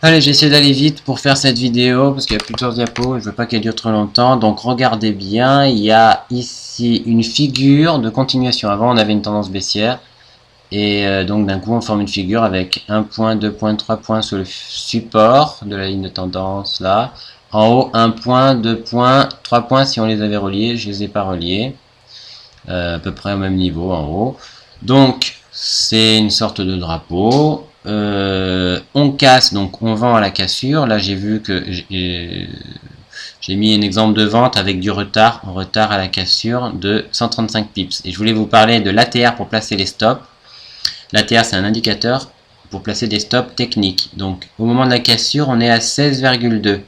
Allez, j'essaie d'aller vite pour faire cette vidéo parce qu'il y a plusieurs diapos et je veux pas qu'elle dure trop longtemps. Donc regardez bien, il y a ici une figure de continuation. Avant on avait une tendance baissière et donc d'un coup on forme une figure avec 1 point, 2 points, 3 points sur le support de la ligne de tendance là. En haut 1 point, 2 points, 3 points si on les avait reliés, je les ai pas reliés. À peu près au même niveau en haut. Donc c'est une sorte de drapeau. On casse, donc on vend à la cassure. Là j'ai vu que j'ai mis un exemple de vente avec du retard, en retard à la cassure de 135 pips. Et je voulais vous parler de l'ATR pour placer les stops. L'ATR c'est un indicateur pour placer des stops techniques. Donc au moment de la cassure on est à 16,2.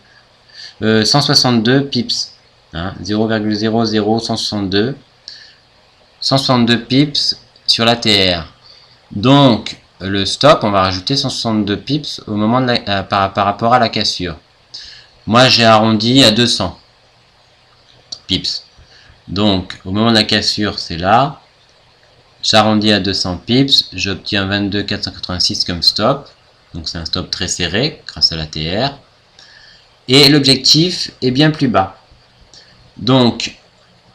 162 pips. Hein, 0,00162. 162 pips sur l'ATR. Donc, le stop, on va rajouter 162 pips au moment de par rapport à la cassure. Moi, j'ai arrondi à 200 pips. Donc, au moment de la cassure, c'est là. J'arrondis à 200 pips. J'obtiens 22,486 comme stop. Donc, c'est un stop très serré grâce à l'ATR. Et l'objectif est bien plus bas. Donc,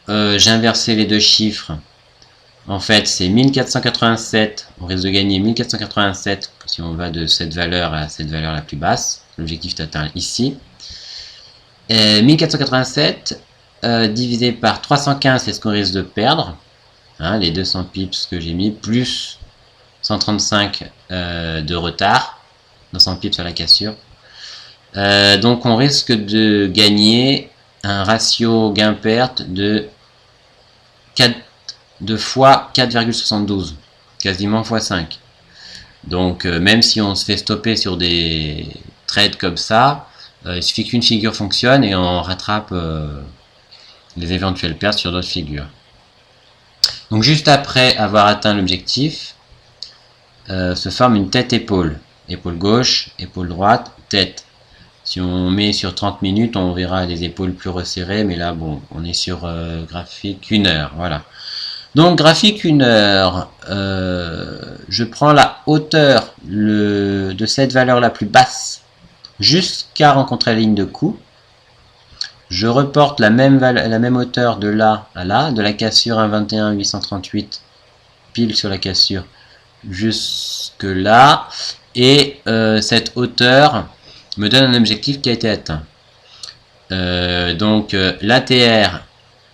j'ai inversé les deux chiffres. En fait, c'est 1487. On risque de gagner 1487 si on va de cette valeur à cette valeur la plus basse. L'objectif est atteint ici. 1487 divisé par 315, c'est ce qu'on risque de perdre. Hein, les 200 pips que j'ai mis, plus 135 de retard. 200 pips à la cassure. Donc on risque de gagner un ratio gain-perte de 4 fois 4,72, quasiment x 5. Donc même si on se fait stopper sur des trades comme ça, il suffit qu'une figure fonctionne et on rattrape les éventuelles pertes sur d'autres figures. Donc juste après avoir atteint l'objectif, se forme une tête-épaule. Épaule gauche, épaule droite, tête. Si on met sur 30 minutes, on verra les épaules plus resserrées, mais là, bon, on est sur graphique 1 heure, voilà. Donc graphique 1 heure, je prends la hauteur de cette valeur la plus basse jusqu'à rencontrer la ligne de coup. Je reporte la même hauteur de là à là, de la cassure 1,21,838 pile sur la cassure jusque là, et cette hauteur me donne un objectif qui a été atteint. Donc l'ATR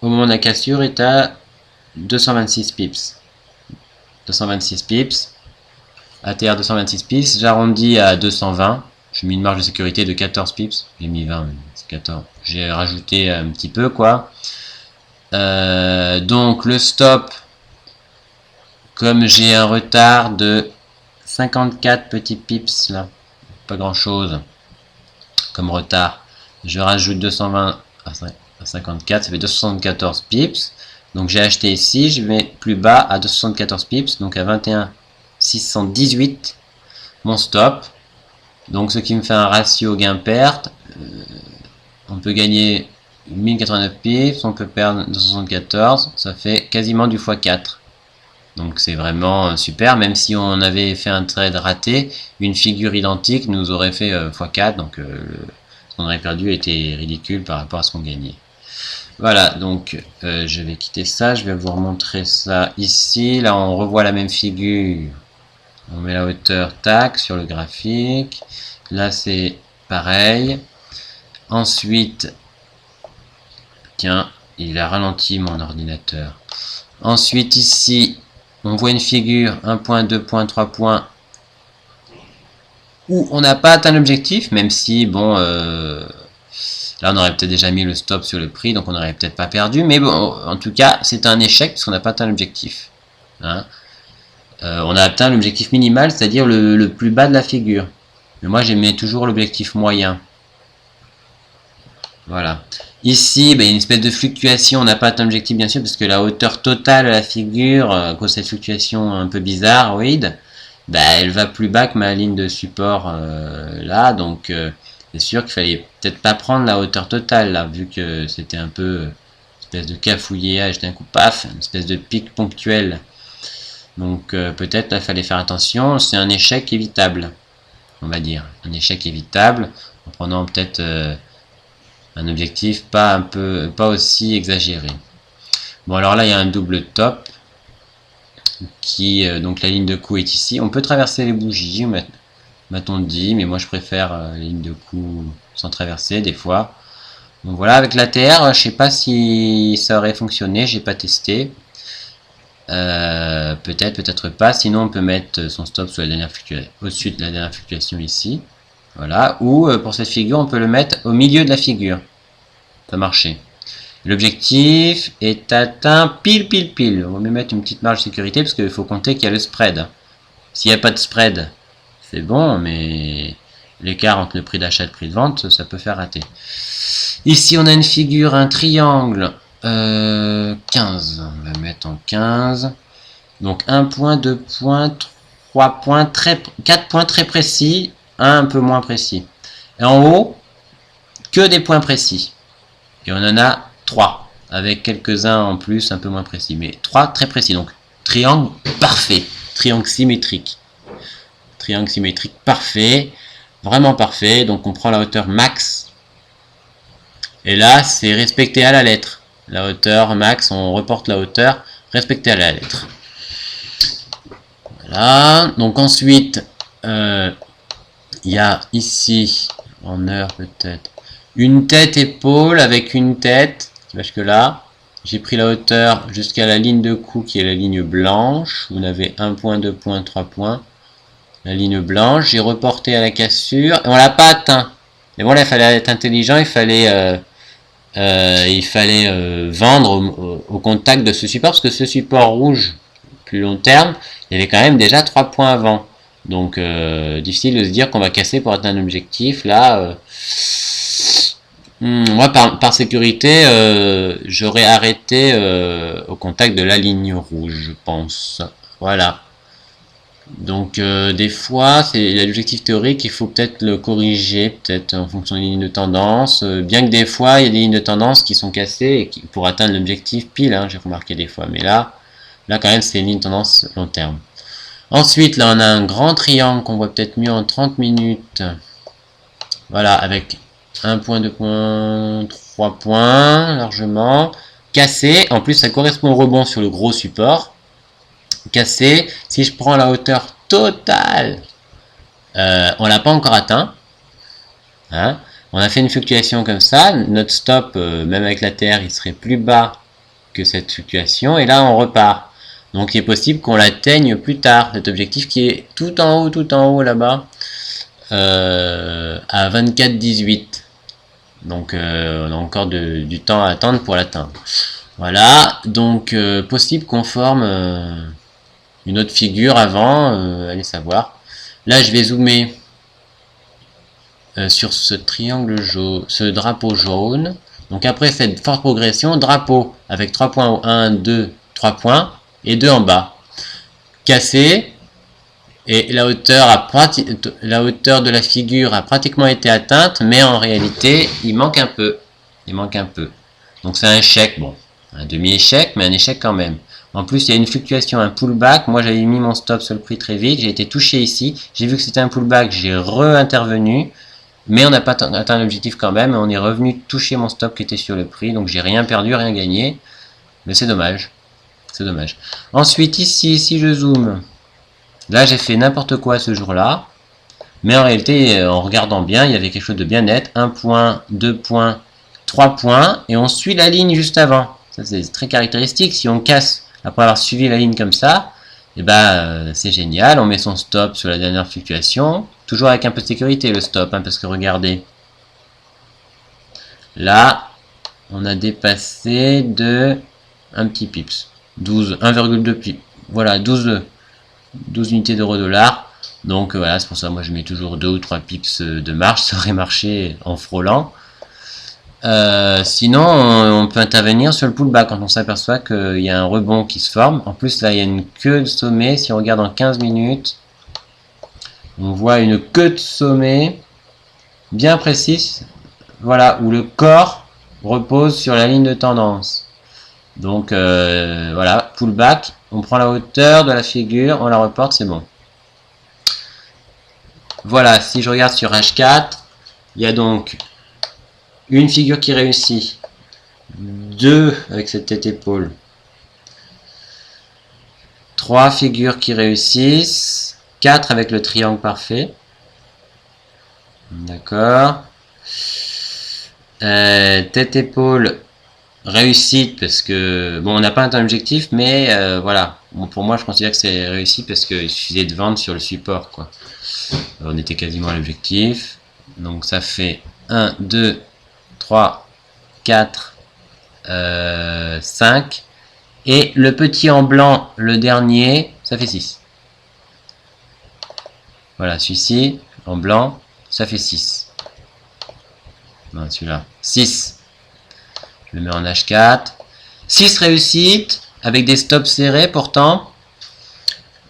au moment de la cassure est à 226 pips. 226 pips. ATR 226 pips. J'arrondis à 220. J'ai mis une marge de sécurité de 14 pips. J'ai mis 20, c'est 14. J'ai rajouté un petit peu quoi. Donc le stop, comme j'ai un retard de 54 petits pips là, pas grand chose comme retard, je rajoute 220 à 54, ça fait 274 pips. Donc j'ai acheté ici, je mets plus bas à 274 pips, donc à 21,618 mon stop. Donc ce qui me fait un ratio gain-perte. On peut gagner 1089 pips, on peut perdre 274, ça fait quasiment du x4. Donc c'est vraiment super, même si on avait fait un trade raté, une figure identique nous aurait fait x4, donc ce qu'on aurait perdu était ridicule par rapport à ce qu'on gagnait. Voilà, donc je vais quitter ça, je vais vous remontrer ça ici. Là on revoit la même figure, on met la hauteur tac sur le graphique. Là c'est pareil. Ensuite, tiens, il a ralenti mon ordinateur. Ensuite ici, on voit une figure 1 point, 2 points, 3 points où on n'a pas atteint l'objectif, même si bon là on aurait peut-être déjà mis le stop sur le prix, donc on n'aurait peut-être pas perdu, mais bon, en tout cas c'est un échec parce qu'on n'a pas atteint l'objectif. Hein. On a atteint l'objectif minimal, c'est-à-dire le plus bas de la figure. Mais moi j'aimais toujours l'objectif moyen. Voilà. Ici, il y a une espèce de fluctuation, on n'a pas atteint l'objectif bien sûr, parce que la hauteur totale de la figure, à cause de cette fluctuation un peu bizarroïde, elle va plus bas que ma ligne de support là, donc c'est sûr qu'il fallait peut-être pas prendre la hauteur totale là, vu que c'était un peu une espèce de cafouillage d'un coup paf, une espèce de pic ponctuel. Donc peut-être il fallait faire attention, c'est un échec évitable. on va dire. Un échec évitable, en prenant peut-être un objectif pas aussi exagéré. Bon, alors là, il y a un double top, qui donc la ligne de coup est ici. On peut traverser les bougies, m'a-t-on dit, mais moi je préfère les lignes de coup sans traverser des fois. Donc voilà, avec l'ATR, je sais pas si ça aurait fonctionné, j'ai pas testé. Peut-être, peut-être pas. Sinon, on peut mettre son stop sur la dernière au-dessus de la dernière fluctuation ici. Voilà. Ou pour cette figure, on peut le mettre au milieu de la figure. Ça peut marcher. L'objectif est atteint pile, pile, pile. On va même mettre une petite marge de sécurité parce qu'il faut compter qu'il y a le spread. S'il n'y a pas de spread, c'est bon, mais l'écart entre le prix d'achat et le prix de vente, ça peut faire rater. Ici, on a une figure, un triangle. 15, on va mettre en 15. Donc 1 point, 2 points, 3 points, 4 points très précis, un peu moins précis. Et en haut, que des points précis. Et on en a 3, avec quelques-uns en plus un peu moins précis. Mais 3 très précis, donc triangle parfait, triangle symétrique. Triangle symétrique parfait, vraiment parfait. Donc on prend la hauteur max. Et là, c'est respecté à la lettre. La hauteur max, on reporte la hauteur, respectée à la lettre. Voilà, donc ensuite, il y a ici, en heure peut-être, une tête épaule avec une tête, qui va jusque là. J'ai pris la hauteur jusqu'à la ligne de coup qui est la ligne blanche. Vous avez 1 point, 2 points, 3 points. La ligne blanche, j'ai reporté à la cassure, et on l'a pas atteint. Mais bon là, il fallait être intelligent, il fallait vendre au contact de ce support, parce que ce support rouge, plus long terme, il y avait quand même déjà 3 points avant. Donc difficile de se dire qu'on va casser pour atteindre un objectif. Là, moi par sécurité, j'aurais arrêté au contact de la ligne rouge, je pense. Voilà. Donc des fois, c'est l'objectif théorique, il faut peut-être le corriger, peut-être en fonction des lignes de tendance, bien que des fois, il y a des lignes de tendance qui sont cassées et pour atteindre l'objectif pile, hein, j'ai remarqué des fois, mais là quand même, c'est une ligne de tendance long terme. Ensuite, là, on a un grand triangle qu'on voit peut-être mieux en 30 minutes. Voilà, avec 1 point, 2 points, 3 points, largement. Cassé, en plus, ça correspond au rebond sur le gros support. Cassé, si je prends la hauteur totale, on l'a pas encore atteint. Hein, on a fait une fluctuation comme ça, notre stop, même avec la terre, il serait plus bas que cette fluctuation, et là on repart. Donc il est possible qu'on l'atteigne plus tard, cet objectif qui est tout en haut là-bas, à 24,18. Donc on a encore du temps à attendre pour l'atteindre. Voilà, donc possible qu'on forme une autre figure avant, allez savoir. Là je vais zoomer sur ce triangle jaune, ce drapeau jaune. Donc après cette forte progression, drapeau avec 3 points au 1, 2, 3 points et 2 en bas. Cassé, et la hauteur de la figure a pratiquement été atteinte, mais en réalité, il manque un peu. Donc c'est un échec, bon, un demi-échec, mais un échec quand même. En plus, il y a une fluctuation, un pullback. Moi, j'avais mis mon stop sur le prix très vite. J'ai été touché ici. J'ai vu que c'était un pullback. J'ai re-intervenu. Mais on n'a pas atteint l'objectif quand même. On est revenu toucher mon stop qui était sur le prix. Donc, j'ai rien perdu, rien gagné. Mais c'est dommage. C'est dommage. Ensuite, ici, si je zoome, là, j'ai fait n'importe quoi ce jour-là. Mais en réalité, en regardant bien, il y avait quelque chose de bien net. 1 point, 2 points, 3 points. Et on suit la ligne juste avant. Ça, c'est très caractéristique. Si on casse après avoir suivi la ligne comme ça, et ben, c'est génial. On met son stop sur la dernière fluctuation. Toujours avec un peu de sécurité, le stop. Hein, parce que regardez. Là, on a dépassé de un petit pips. 1,2 pips. Voilà, 12 unités d'euro-dollar. Donc voilà, c'est pour ça moi je mets toujours 2 ou 3 pips de marge, ça aurait marché en frôlant. Sinon, on peut intervenir sur le pullback quand on s'aperçoit qu'il y a un rebond qui se forme. En plus, là, il y a une queue de sommet. Si on regarde en 15 minutes, on voit une queue de sommet bien précise. Voilà, où le corps repose sur la ligne de tendance. Donc, voilà, pullback. On prend la hauteur de la figure, on la reporte, c'est bon. voilà, si je regarde sur H4, il y a donc une figure qui réussit, 2 avec cette tête-épaule, 3 figures qui réussissent, 4 avec le triangle parfait. D'accord. Tête-épaule, réussite, parce que, bon, on n'a pas un objectif, mais voilà. Bon, pour moi, je considère que c'est réussi parce qu'il suffisait de vendre sur le support, quoi. On était quasiment à l'objectif. Donc ça fait 1, 2, 3, 4, 5. Et le petit en blanc, le dernier, ça fait 6. Voilà, celui-ci, en blanc, ça fait 6. Non, celui-là, 6. Je le mets en H4. 6 réussites, avec des stops serrés pourtant.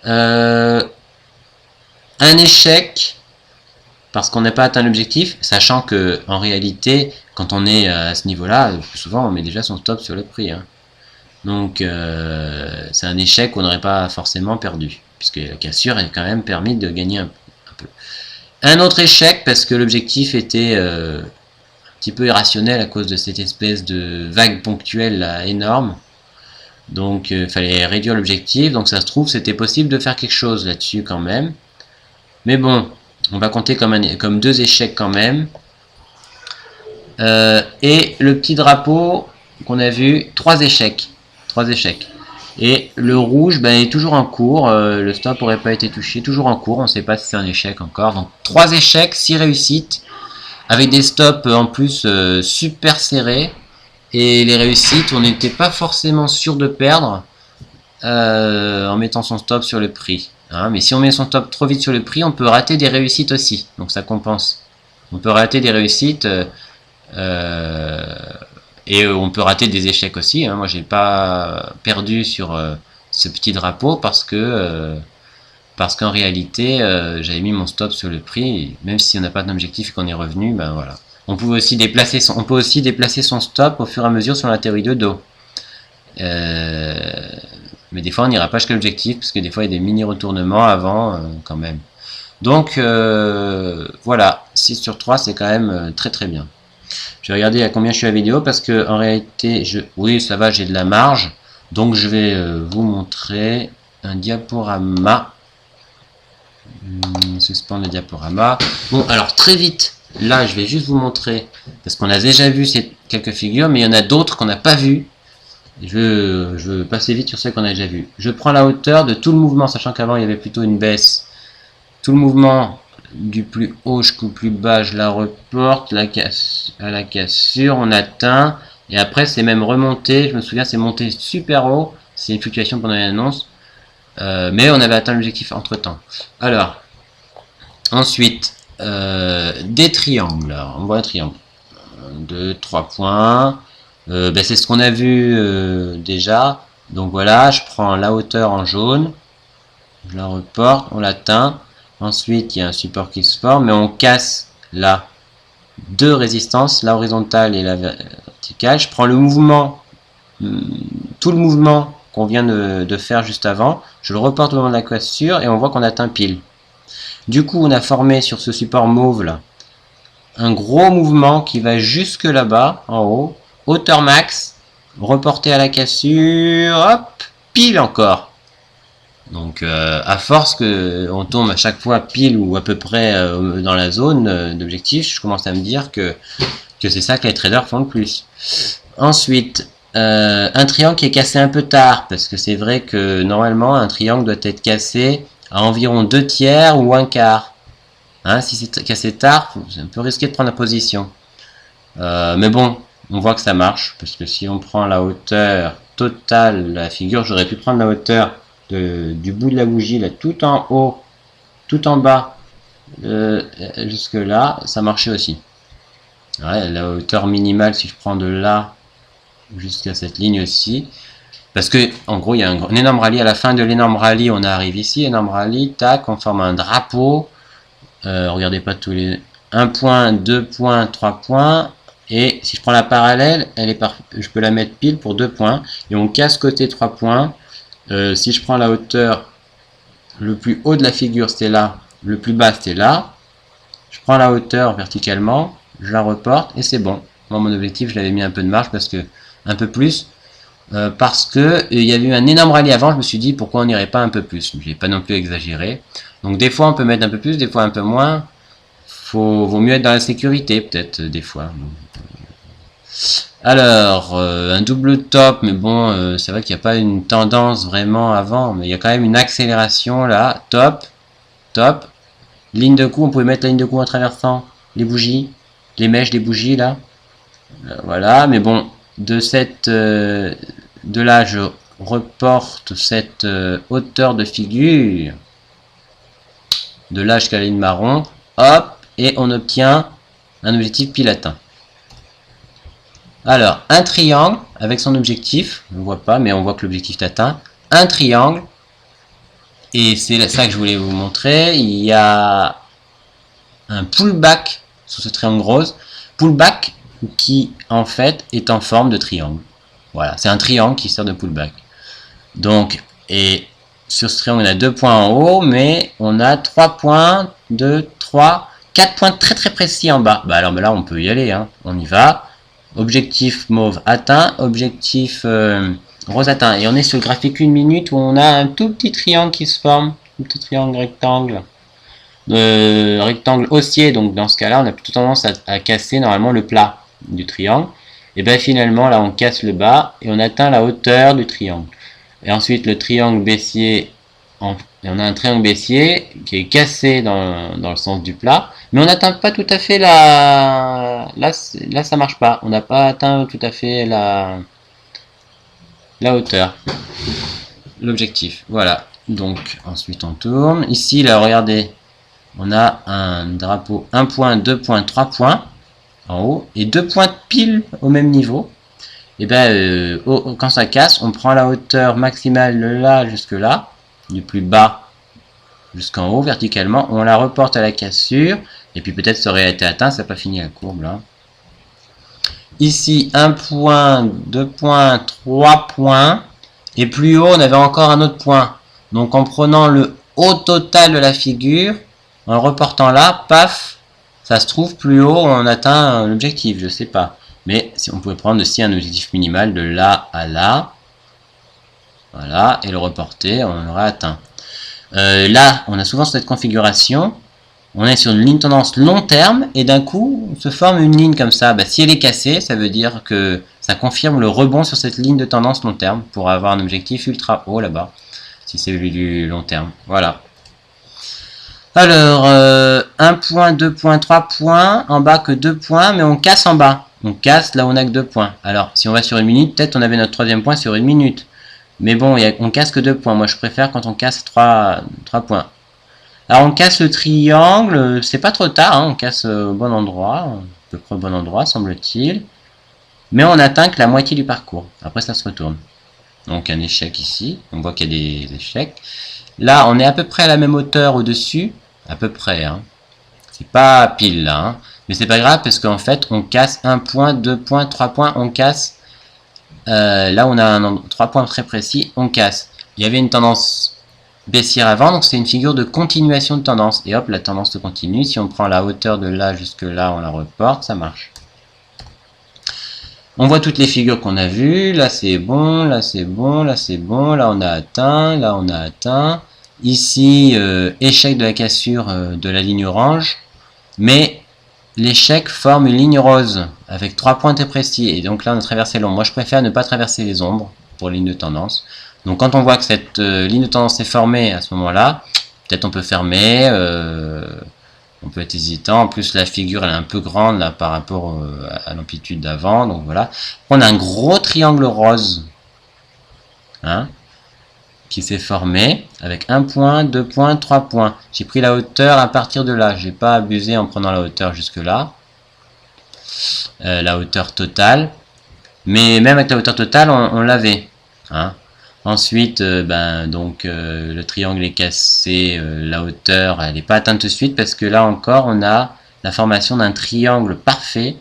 Un échec, parce qu'on n'a pas atteint l'objectif, sachant que en réalité, quand on est à ce niveau-là, plus souvent on met déjà son stop sur le prix. Hein. Donc c'est un échec qu'on n'aurait pas forcément perdu, puisque la cassure a quand même permis de gagner un peu. Un autre échec, parce que l'objectif était un petit peu irrationnel à cause de cette espèce de vague ponctuelle là, énorme. Donc il fallait réduire l'objectif, donc ça se trouve c'était possible de faire quelque chose là-dessus quand même. Mais bon, on va compter comme 2 échecs quand même. Et le petit drapeau qu'on a vu, 3 échecs. 3 échecs. Et le rouge ben, est toujours en cours, le stop n'aurait pas été touché, toujours en cours, on ne sait pas si c'est un échec encore. Donc 3 échecs, 6 réussites, avec des stops en plus super serrés. Et les réussites, on n'était pas forcément sûr de perdre en mettant son stop sur le prix. Hein, mais si on met son stop trop vite sur le prix, on peut rater des réussites aussi. Donc ça compense. On peut rater des réussites et on peut rater des échecs aussi. Hein. Moi, j'ai pas perdu sur ce petit drapeau parce qu'en réalité, j'avais mis mon stop sur le prix. Et même si on n'a pas d'objectif et qu'on est revenu, ben voilà. On peut aussi déplacer son stop au fur et à mesure sur la théorie de dos. Mais des fois on n'ira pas jusqu'à l'objectif parce que des fois il y a des mini retournements avant quand même. Donc voilà, 6 sur 3 c'est quand même très très bien. Je vais regarder à combien je suis à la vidéo parce que en réalité, oui ça va, j'ai de la marge. Donc je vais vous montrer un diaporama. Suspendre le diaporama. Bon alors très vite, là je vais juste vous montrer, parce qu'on a déjà vu ces quelques figures, mais il y en a d'autres qu'on n'a pas vu. Je veux passer vite sur celles qu'on a déjà vues. Je prends la hauteur de tout le mouvement, sachant qu'avant il y avait plutôt une baisse. Tout le mouvement du plus haut jusqu'au plus bas, je la reporte à la cassure, on atteint, et après c'est même remonté, je me souviens c'est monté super haut, c'est une fluctuation pendant l'annonce, mais on avait atteint l'objectif entre temps. Alors, ensuite, des triangles, alors, on voit un triangle, 2, 3 points, ben c'est ce qu'on a vu déjà. Donc voilà, je prends la hauteur en jaune, je la reporte, on l'atteint. Ensuite, il y a un support qui se forme, mais on casse là 2 résistances, la horizontale et la verticale. Je prends le mouvement, tout le mouvement qu'on vient de faire juste avant, je le reporte au moment de la cassure et on voit qu'on atteint pile. Du coup, on a formé sur ce support mauve là un gros mouvement qui va jusque là-bas, en haut. Hauteur max, reporté à la cassure, hop, pile encore. Donc à force qu'on tombe à chaque fois pile ou à peu près dans la zone d'objectif, je commence à me dire que c'est ça que les traders font le plus. Ensuite, un triangle qui est cassé un peu tard, parce que c'est vrai que normalement un triangle doit être cassé à environ 2 tiers ou 1 quart. Hein, si c'est cassé tard, c'est un peu risqué de prendre la position. Mais bon, on voit que ça marche, parce que si on prend la hauteur totale de la figure, j'aurais pu prendre la hauteur du bout de la bougie, là, tout en haut, tout en bas, jusque là, ça marchait aussi. Ouais, la hauteur minimale, si je prends de là jusqu'à cette ligne aussi, parce que en gros, il y a un énorme rallye. À la fin de l'énorme rallye, on arrive ici, énorme rallye, tac, on forme un drapeau. Regardez pas tous les 1 point, 2 points, 3 points. Et si je prends la parallèle, je peux la mettre pile pour 2 points. Et on casse côté 3 points. Si je prends la hauteur, le plus haut de la figure c'était là, le plus bas c'était là. prends la hauteur verticalement, je la reporte et c'est bon. Moi, mon objectif, je l'avais mis un peu de marge un peu plus, parce que il y avait eu un énorme rallye avant. Je me suis dit pourquoi on n'irait pas un peu plus. Je n'ai pas non plus exagéré. Donc des fois on peut mettre un peu plus, des fois un peu moins. Vaut mieux être dans la sécurité peut-être des fois. Alors un double top, mais bon, c'est vrai qu'il n'y a pas une tendance vraiment avant, mais il y a quand même une accélération là. Top, top. Ligne de coup, on pouvait mettre la ligne de coup en traversant les bougies, les mèches des bougies là. Voilà, mais bon, de là je reporte cette hauteur de figure de là jusqu'à la ligne marron, hop, et on obtient un objectif pile atteint. Alors, un triangle avec son objectif, on ne voit pas, mais on voit que l'objectif est atteint. Un triangle, et c'est ça que je voulais vous montrer, il y a un pullback sur ce triangle rose, pullback qui en fait est en forme de triangle. Voilà, c'est un triangle qui sert de pullback. Donc, et sur ce triangle, on a 2 points en haut, mais on a 3 points, 2, 3, 4 points très très précis en bas. Bah alors là, on peut y aller, hein. On y va. Objectif mauve atteint, objectif rose atteint. Et on est sur le graphique 1 minute où on a un tout petit triangle qui se forme, un petit triangle rectangle. Rectangle haussier, donc dans ce cas là on a plutôt tendance à casser normalement le plat du triangle, et bien finalement là on casse le bas et on atteint la hauteur du triangle, et ensuite le triangle baissier, et on a un triangle baissier qui est cassé dans le sens du plat, mais on n'atteint pas tout à fait là ça marche pas, on n'a pas atteint tout à fait la hauteur, l'objectif. Voilà, donc ensuite on tourne, ici là regardez, on a un drapeau 1 point, 2 points, 3 points en haut et 2 points pile au même niveau. Et bien quand ça casse, on prend la hauteur maximale de là jusque là, du plus bas jusqu'en haut verticalement, on la reporte à la cassure, et puis peut-être ça aurait été atteint, ça n'a pas fini la courbe là. Ici 1 point, 2 points, 3 points, et plus haut on avait encore un autre point. Donc en prenant le haut total de la figure, en le reportant là, paf, ça se trouve plus haut, on atteint l'objectif, je sais pas. Mais si on pouvait prendre aussi un objectif minimal de là à là, voilà, et le reporter, on l'aurait atteint. Là, on a souvent cette configuration, on est sur une ligne tendance long terme, et d'un coup, on se forme une ligne comme ça. Bah, si elle est cassée, ça veut dire que ça confirme le rebond sur cette ligne de tendance long terme, pour avoir un objectif ultra haut là-bas, si c'est du long terme. Voilà. Alors, 1 point, 2 points, 3 points, en bas que 2 points, mais on casse en bas. On casse là où on a que 2 points. Alors, si on va sur 1 minute, peut-être on avait notre troisième point sur 1 minute. Mais bon, on casse que 2 points. Moi, je préfère quand on casse 3 points. Alors, on casse le triangle, c'est pas trop tard, hein, on casse au bon endroit, à peu près au bon endroit, semble-t-il. Mais on atteint que la moitié du parcours. Après, ça se retourne. Donc, un échec ici. On voit qu'il y a des échecs. Là, on est à peu près à la même hauteur au-dessus. À peu près, hein. C'est pas pile là, hein. Mais c'est pas grave parce qu'en fait on casse 1 point, 2 points, 3 points, on casse. Là on a 3 points très précis, on casse. Il y avait une tendance baissière avant, donc c'est une figure de continuation de tendance. Et hop, la tendance se continue. Si on prend la hauteur de là jusque là, on la reporte, ça marche. On voit toutes les figures qu'on a vues. Là c'est bon, là c'est bon, là c'est bon, là on a atteint, là on a atteint. Ici, échec de la cassure de la ligne orange, mais l'échec forme une ligne rose avec 3 points très précis, et donc là on a traversé l'ombre. Moi je préfère ne pas traverser les ombres pour ligne de tendance. Donc quand on voit que cette ligne de tendance est formée à ce moment-là, peut-être on peut fermer, on peut être hésitant. En plus la figure elle est un peu grande là par rapport à l'amplitude d'avant, donc voilà. On a un gros triangle rose, hein, qui s'est formé avec 1 point, 2 points, 3 points. J'ai pris la hauteur à partir de là. J'ai pas abusé en prenant la hauteur jusque là. La hauteur totale. Mais même avec la hauteur totale, on l'avait. Hein. Ensuite, le triangle est cassé. La hauteur, elle n'est pas atteinte tout de suite parce que là encore, on a la formation d'un triangle parfait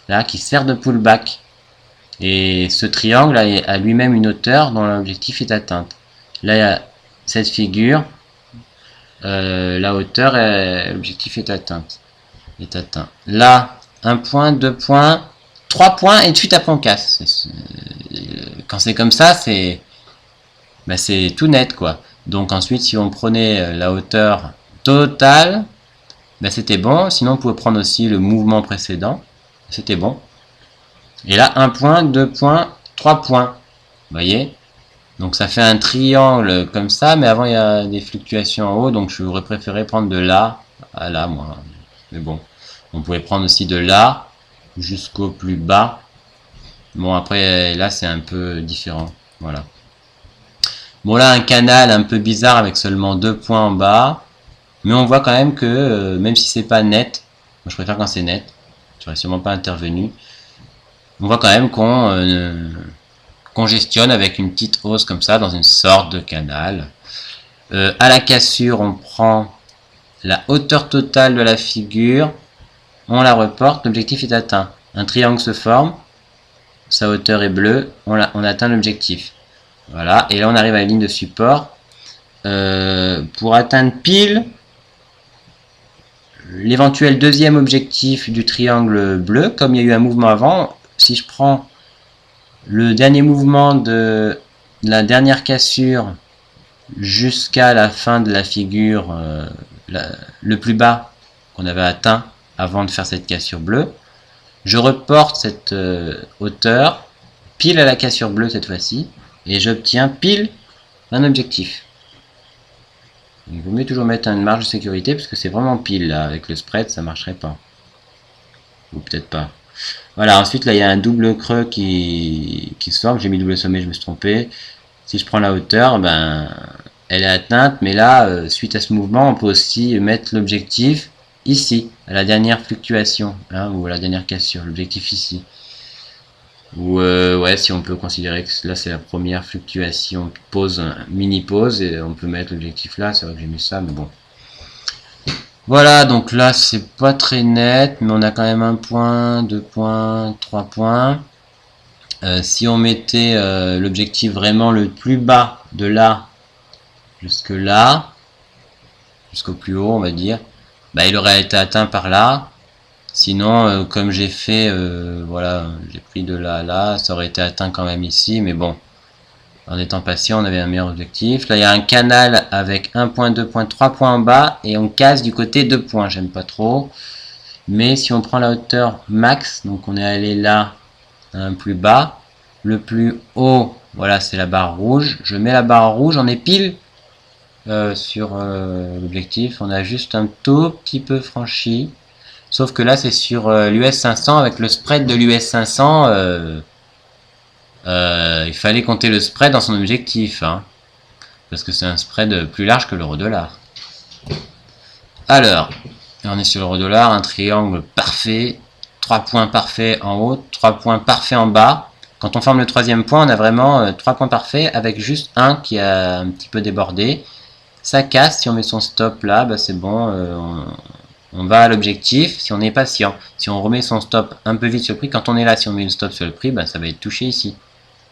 là qui sert de pullback. Et ce triangle a lui-même une hauteur dont l'objectif est atteinte. Là, il y a cette figure, la hauteur, l'objectif est atteinte. est atteint. Là, 1 point, 2 points, 3 points, et de suite après on casse. Quand c'est comme ça, c'est tout net, quoi. Donc ensuite, si on prenait la hauteur totale, c'était bon. Sinon, on pouvait prendre aussi le mouvement précédent. C'était bon. Et là, 1 point, 2 points, 3 points. Vous voyez? Donc ça fait un triangle comme ça, mais avant il y a des fluctuations en haut, donc j'aurais préféré prendre de là à là, moi. Mais bon, on pouvait prendre aussi de là jusqu'au plus bas. Bon, après, là, c'est un peu différent. Voilà. Bon, là, un canal un peu bizarre avec seulement 2 points en bas. Mais on voit quand même que, même si c'est pas net, moi je préfère quand c'est net, j'aurais sûrement pas intervenu, on voit quand même qu'on congestionne avec une petite hausse comme ça dans une sorte de canal. À la cassure, on prend la hauteur totale de la figure, on la reporte, l'objectif est atteint. Un triangle se forme, sa hauteur est bleue, on atteint l'objectif. Voilà, et là on arrive à la ligne de support. Pour atteindre pile l'éventuel deuxième objectif du triangle bleu, comme il y a eu un mouvement avant, si je prends le dernier mouvement de la dernière cassure jusqu'à la fin de la figure, le plus bas qu'on avait atteint avant de faire cette cassure bleue, je reporte cette hauteur pile à la cassure bleue cette fois-ci, et j'obtiens pile un objectif. Il vaut mieux toujours mettre une marge de sécurité parce que c'est vraiment pile là, avec le spread ça marcherait pas. Ou peut-être pas. Voilà, ensuite là il y a un double creux qui se forme, j'ai mis double sommet, je me suis trompé. Si je prends la hauteur, elle est atteinte, mais là, suite à ce mouvement, on peut aussi mettre l'objectif ici, à la dernière fluctuation, hein, ou à la dernière cassure, l'objectif ici. Ou ouais, si on peut considérer que là c'est la première fluctuation, pause, mini pause, et on peut mettre l'objectif là, c'est vrai que j'ai mis ça, mais bon. Voilà, donc là c'est pas très net, mais on a quand même 1 point, 2 points, 3 points. Si on mettait l'objectif vraiment le plus bas de là jusque là, jusqu'au plus haut on va dire, il aurait été atteint par là. Sinon, comme j'ai fait, voilà, j'ai pris de là à là, ça aurait été atteint quand même ici, mais bon, en étant patient, on avait un meilleur objectif. Là, il y a un canal avec 1 point, 2 points, 3 points en bas, et on casse du côté 2 points, j'aime pas trop. Mais si on prend la hauteur max, donc on est allé là, un plus bas, le plus haut, voilà, c'est la barre rouge. Je mets la barre rouge, on est pile sur l'objectif, on a juste un tout petit peu franchi. Sauf que là, c'est sur l'US 500, avec le spread de l'US 500, il fallait compter le spread dans son objectif, hein, parce que c'est un spread plus large que l'euro-dollar. Alors, on est sur l'euro-dollar, un triangle parfait, 3 points parfaits en haut, 3 points parfaits en bas. Quand on forme le troisième point, on a vraiment 3 points parfaits, avec juste un qui a un petit peu débordé. Ça casse, si on met son stop là, c'est bon, on va à l'objectif si on est patient. Si on remet son stop un peu vite sur le prix, quand on est là, si on met le stop sur le prix, ça va être touché ici.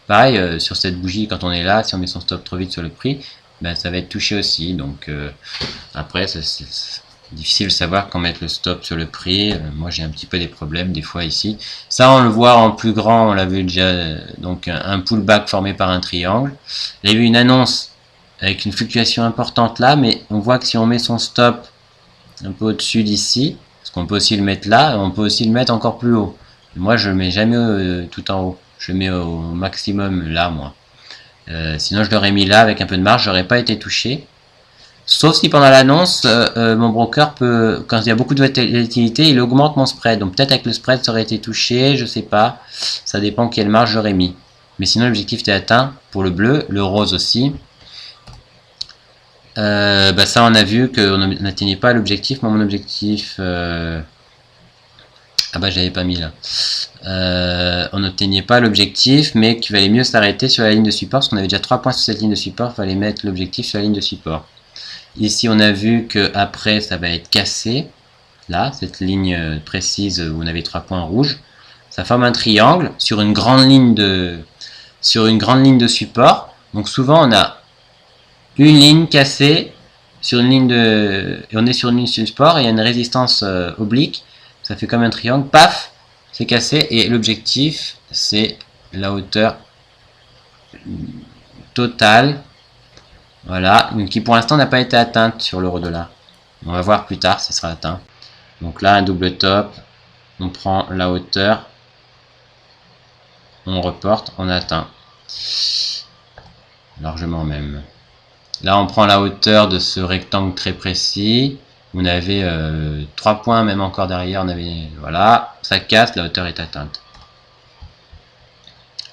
Pareil, sur cette bougie, quand on est là, si on met son stop trop vite sur le prix, ça va être touché aussi. Donc après, c'est difficile de savoir quand mettre le stop sur le prix. Moi, j'ai un petit peu des problèmes des fois ici. Ça, on le voit en plus grand, on l'a vu déjà, donc un pullback formé par un triangle. Il y a eu une annonce avec une fluctuation importante là, mais on voit que si on met son stop un peu au-dessus d'ici, parce qu'on peut aussi le mettre là, on peut aussi le mettre encore plus haut. Moi, je ne mets jamais tout en haut, je mets au maximum là, moi. Sinon, je l'aurais mis là avec un peu de marge, j'aurais pas été touché. Sauf si pendant l'annonce, mon broker peut, quand il y a beaucoup de volatilité, il augmente mon spread. Donc peut-être avec le spread, ça aurait été touché, je sais pas. Ça dépend quelle marge j'aurais mis. Mais sinon, l'objectif était atteint pour le bleu, le rose aussi. Ça on a vu qu'on n'atteignait pas l'objectif. Moi mon objectif j'avais pas mis là, on n'atteignait pas l'objectif, mais qu'il valait mieux s'arrêter sur la ligne de support parce qu'on avait déjà 3 points sur cette ligne de support. Il fallait mettre l'objectif sur la ligne de support. Ici on a vu que après ça va être cassé là, cette ligne précise où on avait 3 points rouges, ça forme un triangle sur une grande ligne de support. Donc souvent on a une ligne cassée sur une ligne et on est sur une ligne de support et il y a une résistance oblique. ça fait comme un triangle, paf, c'est cassé, et l'objectif, c'est la hauteur totale, voilà, qui pour l'instant n'a pas été atteinte sur l'euro-dollar. On va voir plus tard, ce sera atteint. Donc là, un double top, on prend la hauteur, on reporte, on atteint. Largement même. Là, on prend la hauteur de ce rectangle très précis. On avait 3 points, même encore derrière, on avait, voilà, ça casse, la hauteur est atteinte.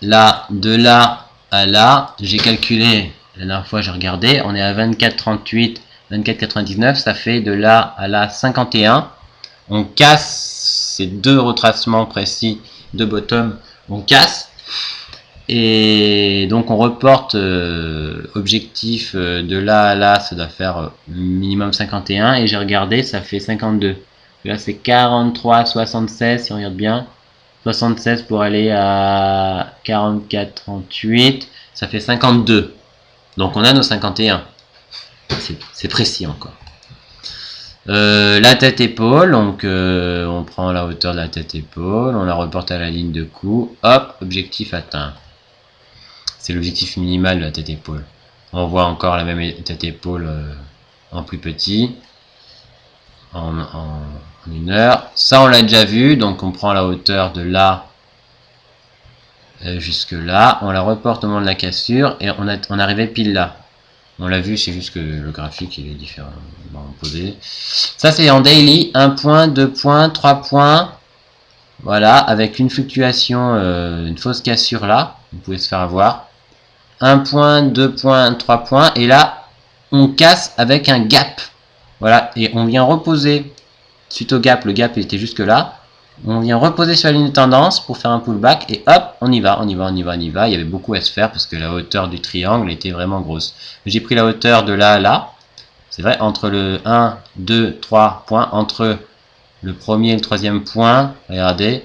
Là, de là à là, j'ai calculé, la dernière fois j'ai regardé, on est à 24,38, 24,99, ça fait de là à là 51. On casse ces deux retracements précis de bottom, on casse. Et donc on reporte objectif de là à là, ça doit faire minimum 51, et j'ai regardé, ça fait 52. Là c'est 43,76 si on regarde bien. 76 pour aller à 44,38, ça fait 52. Donc on a nos 51. C'est précis encore. La tête épaule, donc on prend la hauteur de la tête épaule, on la reporte à la ligne de coup, hop, objectif atteint. C'est l'objectif minimal de la tête épaule. On voit encore la même tête épaule en plus petit, en une heure. Ça on l'a déjà vu, donc on prend la hauteur de là jusque là, on la reporte au moment de la cassure et on arrivait pile là. On l'a vu, c'est juste que le graphique il est différemment posé. Ça c'est en daily, 1 point, 2 points, 3 points. Voilà, avec une fluctuation, une fausse cassure là, vous pouvez se faire avoir. 1 point, 2 points, 3 points, et là, on casse avec un gap. Voilà, et on vient reposer, suite au gap, le gap était jusque là, on vient reposer sur la ligne de tendance pour faire un pullback, et hop, on y va, on y va, on y va, on y va. Il y avait beaucoup à se faire parce que la hauteur du triangle était vraiment grosse. J'ai pris la hauteur de là à là, c'est vrai, entre le 1, 2, 3 points, entre le premier et le troisième point, regardez,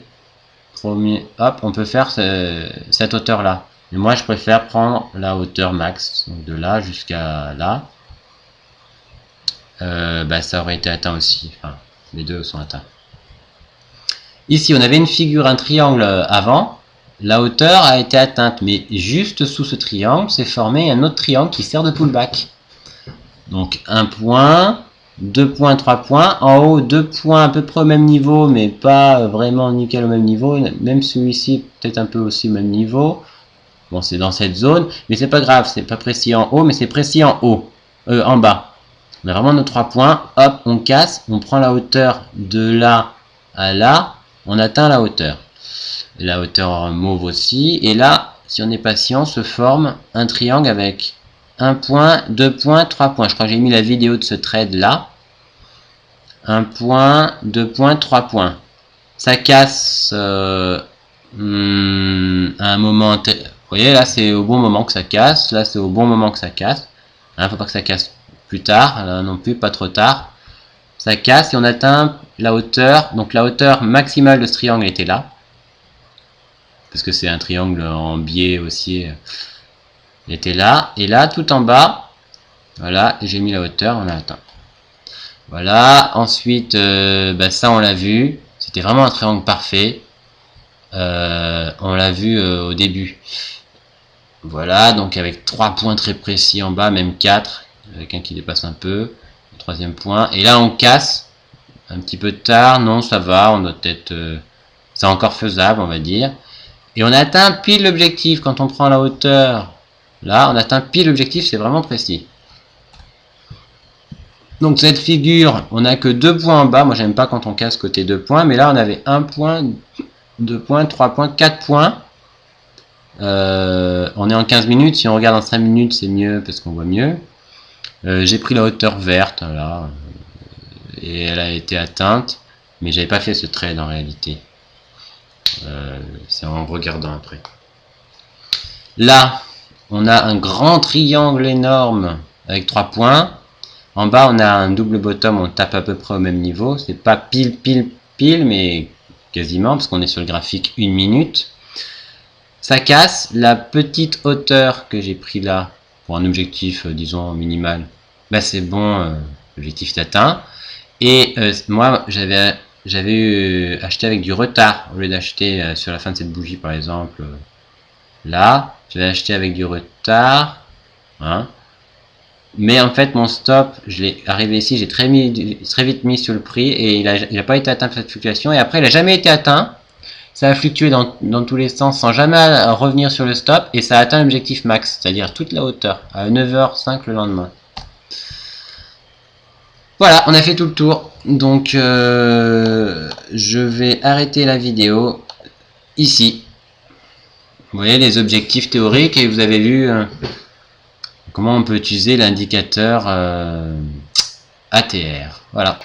premier, hop, on peut faire cette hauteur là. Et moi je préfère prendre la hauteur max, donc de là jusqu'à là. Ça aurait été atteint aussi, enfin les deux sont atteints. Ici on avait une figure, un triangle avant, la hauteur a été atteinte, mais juste sous ce triangle s'est formé un autre triangle qui sert de pullback. Donc 1 point, 2 points, 3 points, en haut 2 points à peu près au même niveau, mais pas vraiment nickel au même niveau, même celui-ci peut-être un peu aussi au même niveau. Bon, c'est dans cette zone, mais c'est pas grave, c'est pas précis en haut, mais c'est précis en haut, en bas. On a vraiment nos 3 points, hop, on casse, on prend la hauteur de là à là, on atteint la hauteur. La hauteur mauve aussi, et là, si on est patient, se forme un triangle avec 1 point, 2 points, 3 points. Je crois que j'ai mis la vidéo de ce trade là. 1 point, 2 points, 3 points. Ça casse à un moment. Vous voyez, là c'est au bon moment que ça casse. Là c'est au bon moment que ça casse. Il ne faut pas que ça casse plus tard. Là non plus, pas trop tard. Ça casse et on atteint la hauteur. Donc la hauteur maximale de ce triangle était là. Parce que c'est un triangle en biais haussier. Il était là. Et là, tout en bas, voilà, j'ai mis la hauteur, on l'a atteint. Voilà, ensuite, ça on l'a vu. C'était vraiment un triangle parfait. On l'a vu au début. Voilà, donc avec 3 points très précis en bas, même 4, avec un qui dépasse un peu. Le troisième point. Et là, on casse. Un petit peu tard, non, ça va, on doit peut-être... c'est encore faisable, on va dire. Et on atteint pile l'objectif quand on prend la hauteur. Là, on atteint pile l'objectif, c'est vraiment précis. Donc cette figure, on n'a que 2 points en bas. Moi, j'aime pas quand on casse côté 2 points. Mais là, on avait 1 point, 2 points, 3 points, 4 points. On est en 15 minutes. Si on regarde en 5 minutes, c'est mieux parce qu'on voit mieux. J'ai pris la hauteur verte, là. Et elle a été atteinte. Mais j'avais pas fait ce trade en réalité. C'est en regardant après. Là, on a un grand triangle énorme avec 3 points. En bas, on a un double bottom, on tape à peu près au même niveau. C'est pas pile, pile, pile, mais quasiment, parce qu'on est sur le graphique 1 minute. Ça casse la petite hauteur que j'ai pris là, pour un objectif, disons, minimal. C'est bon, l'objectif est atteint. Et moi, j'avais j'avais acheté avec du retard. Au lieu d'acheter sur la fin de cette bougie par exemple, là, j'avais acheté avec du retard. Hein. Mais en fait mon stop, je l'ai arrivé ici, j'ai très vite mis sur le prix et il a pas été atteint cette fluctuation. Et après il a jamais été atteint. Ça a fluctué dans tous les sens sans jamais revenir sur le stop et ça a atteint l'objectif max, c'est-à-dire toute la hauteur, à 9h05 le lendemain. Voilà, on a fait tout le tour. Donc je vais arrêter la vidéo ici. Vous voyez les objectifs théoriques et vous avez vu comment on peut utiliser l'indicateur ATR. Voilà.